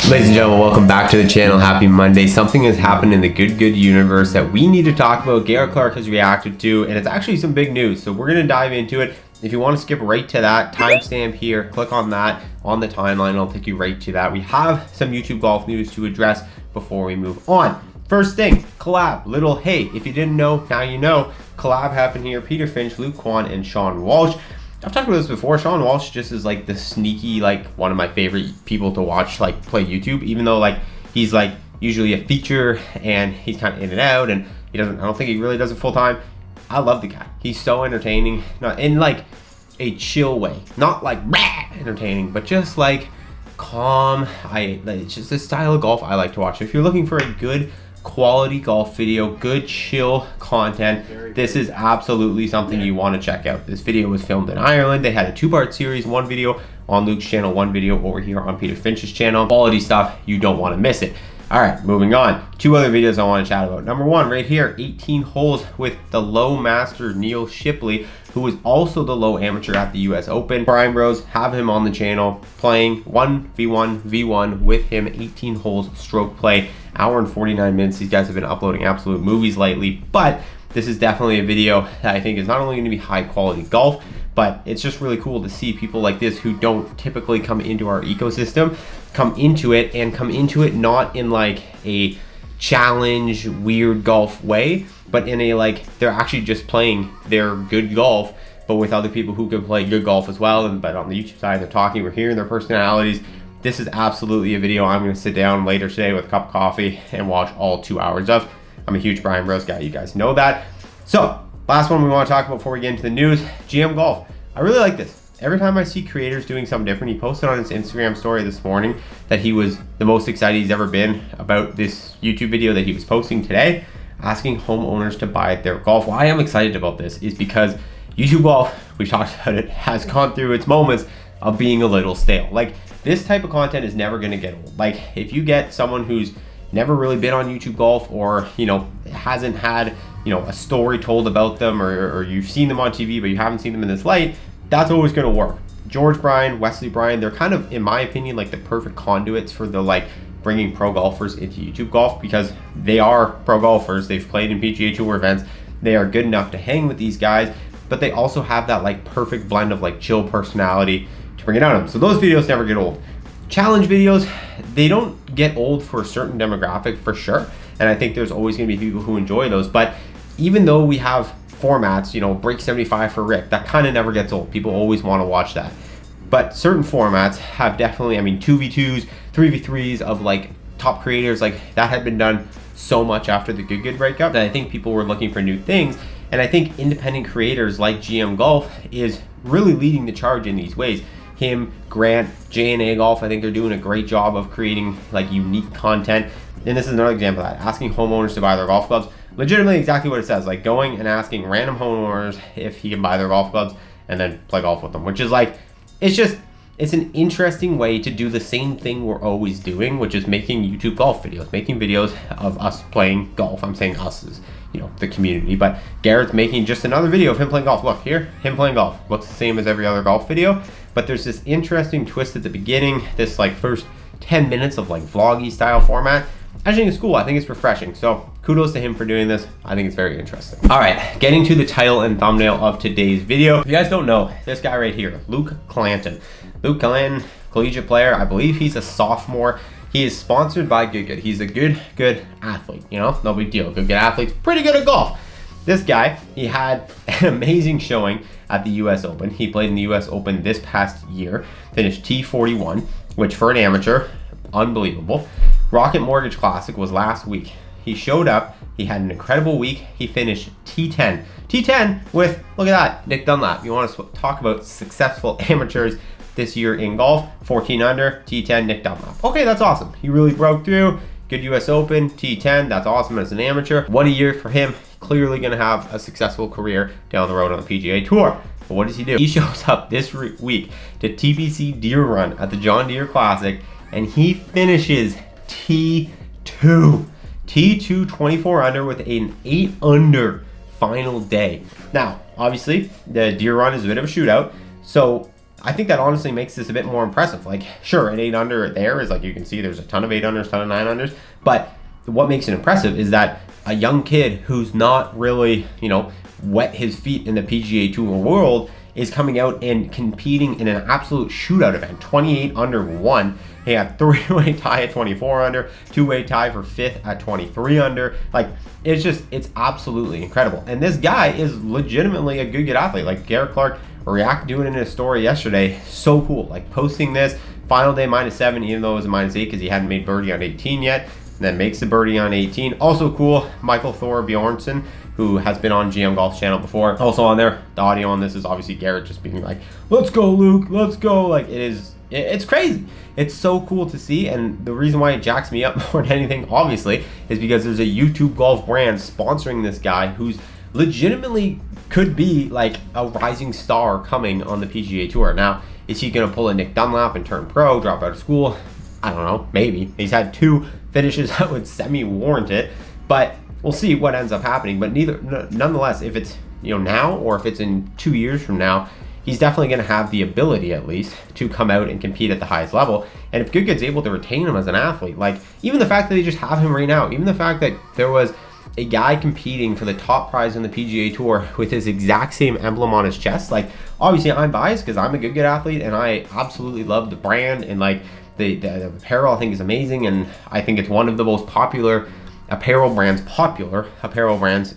Ladies and gentlemen, welcome back to the channel. Happy Monday. Something has happened in the good universe that we need to talk about. Garrett has reacted to, and it's actually some big news. So we're going to dive into it. If you want to skip right to that, timestamp here, click on that on the timeline. It'll take you right to that. We have some YouTube golf news to address before we move on. First thing, collab. Little hey, if you didn't know, now you know. Collab happened here. Peter Finch, Luke Kwan, and Sean Walsh. I've talked about this before. Sean Walsh just is like the sneaky, like one of my favorite people to watch, like play YouTube, even though like he's like usually a feature and he's kind of in and out and I don't think he really does it full time. I love the guy. He's so entertaining, not in like a chill way, not like entertaining, but just like calm. It's just the style of golf I like to watch. If you're looking for a good quality golf video, good chill content, this is absolutely something you want to check out. This video was filmed in Ireland. They had a two-part series, one video on Luke's channel, one video over here on Peter Finch's channel. Quality stuff, you don't want to miss it. All right, moving on. Two other videos I want to chat about. Number one, right here, 18 holes with the low master Neil Shipley, who is also the low amateur at the US Open. Brian Bros have him on the channel playing 1v1v1 with him, 18 holes stroke play, hour and 49 minutes. These guys have been uploading absolute movies lately, but this is definitely a video that I think is not only going to be high quality golf, but it's just really cool to see people like this who don't typically come into our ecosystem come into it not in like a challenge weird golf way, but in a like they're actually just playing their good golf, but with other people who can play good golf as well. But on the YouTube side, they're talking, we're hearing their personalities. This is absolutely a video I'm going to sit down later today with a cup of coffee and watch all 2 hours of. I'm a huge Brian Bros guy, you guys know that. So last one we want to talk about before we get into the news, GM Golf. I really like this. Every time I see creators doing something different, he posted on his Instagram story this morning that he was the most excited he's ever been about this YouTube video that he was posting today, asking homeowners to buy their golf. Why I'm excited about this is because YouTube Golf, we've talked about it, has gone through its moments of being a little stale. Like this type of content is never going to get old. Like if you get someone who's never really been on YouTube Golf, or hasn't had a story told about them, or you've seen them on TV but you haven't seen them in this light, that's always going to work. George Bryan, Wesley Bryan, they're kind of, in my opinion, like the perfect conduits for the like bringing pro golfers into YouTube Golf, because they are pro golfers. They've played in PGA Tour events. They are good enough to hang with these guys, but they also have that like perfect blend of like chill personality to bring it out of them. So those videos never get old. Challenge videos, they don't get old for a certain demographic for sure, and I think there's always going to be people who enjoy those. But even though we have formats, break 75 for Rick, that kind of never gets old. People always want to watch that. But certain formats have definitely, 2v2s, 3v3s of like top creators, like that had been done so much after the good breakup that I think people were looking for new things. And I think independent creators like GM Golf is really leading the charge in these ways. Him, Grant, J&A Golf, I think they're doing a great job of creating like unique content. And this is another example of that, asking homeowners to buy their golf clubs. Legitimately exactly what it says, like going and asking random homeowners if he can buy their golf clubs and then play golf with them, which is like, it's an interesting way to do the same thing we're always doing, which is making YouTube golf videos, making videos of us playing golf. I'm saying us as, the community, but Garrett's making just another video of him playing golf. Look here, him playing golf. Looks the same as every other golf video, but there's this interesting twist at the beginning, this like first 10 minutes of like vloggy style format. I think it's cool. I think it's refreshing. So kudos to him for doing this. I think it's very interesting. All right, getting to the title and thumbnail of today's video. If you guys don't know, this guy right here, Luke Clanton. Luke Clanton, collegiate player. I believe he's a sophomore. He is sponsored by Good. He's a good athlete, no big deal. Good athlete's pretty good at golf. This guy, he had an amazing showing at the US Open. He played in the US Open this past year, finished T41, which for an amateur, unbelievable. Rocket Mortgage Classic was last week. He showed up, he had an incredible week. He finished T10. T10 with, look at that, Nick Dunlap. You want to talk about successful amateurs this year in golf, 14 under, T10, Nick Dunlap. Okay, that's awesome. He really broke through. Good US Open, T10, that's awesome as an amateur. What a year for him. Clearly gonna have a successful career down the road on the PGA Tour. But what does he do? He shows up this week to TPC Deer Run at the John Deere Classic, and he finishes T2. T2, 24 under with an 8 under final day. Now, obviously, the Deer Run is a bit of a shootout, so I think that honestly makes this a bit more impressive. Like, sure, an 8 under there is like, you can see there's a ton of 8 unders, ton of 9 unders, but what makes it impressive is that a young kid who's not really, you know, wet his feet in the PGA Tour world is coming out and competing in an absolute shootout event. 28 under 1. He had 3-way tie at 24 under, 2-way tie for 5th at 23 under. Like, it's absolutely incredible. And this guy is legitimately a good athlete. Like, Garrett Clark doing it in his story yesterday. So cool. Like, posting this, final day -7, even though it was a -8 because he hadn't made birdie on 18 yet. And then makes the birdie on 18. Also cool, Michael Thor Bjornsson, who has been on GM Golf's channel before. Also on there, the audio on this is obviously Garrett just being like, let's go, Luke, let's go. Like, it's crazy. It's so cool to see, and the reason why it jacks me up more than anything, obviously, is because there's a YouTube golf brand sponsoring this guy who's legitimately could be like a rising star coming on the PGA Tour. Now, is he gonna pull a Nick Dunlap and turn pro, drop out of school? I don't know, maybe. He's had 2 finishes that would semi-warrant it, but we'll see what ends up happening. But nonetheless, if it's, you know, now or if it's in 2 years from now, he's definitely going to have the ability, at least, to come out and compete at the highest level. And if Good Good's able to retain him as an athlete, like, even the fact that they just have him right now, even the fact that there was a guy competing for the top prize on the PGA Tour with his exact same emblem on his chest, like, obviously I'm biased because I'm a Good Good athlete and I absolutely love the brand, and like the apparel I think is amazing, and I think it's one of the most popular apparel brands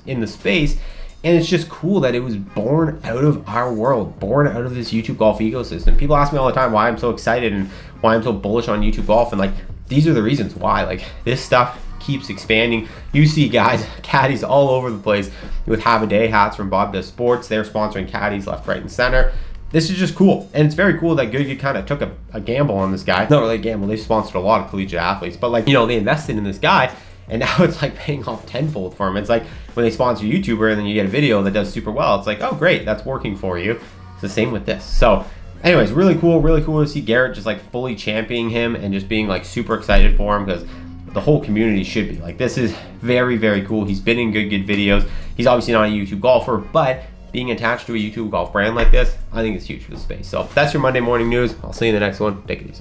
in the space. And it's just cool that it was born out of our world, born out of this YouTube golf ecosystem. People ask me all the time why I'm so excited and why I'm so bullish on YouTube golf, and like, these are the reasons why. Like, this stuff keeps expanding. You see guys, caddies all over the place with Have a Day hats from Bob Does Sports. They're sponsoring caddies left, right, and center. This is just cool, and it's very cool that Good Good kind of took a gamble on this guy. Not really a gamble, they sponsored a lot of collegiate athletes, but like, you know, they invested in this guy, and now it's like paying off tenfold for him. It's like when they sponsor a YouTuber and then you get a video that does super well, it's like, oh great, that's working for you. It's the same with this. So anyways, really cool to see Garrett just like fully championing him and just being like super excited for him, because the whole community should be. Like, this is very, very cool. He's been in Good videos. He's obviously not a YouTube golfer, but being attached to a YouTube golf brand like this, I think it's huge for the space. So that's your Monday morning news. I'll see you in the next one. Take it easy.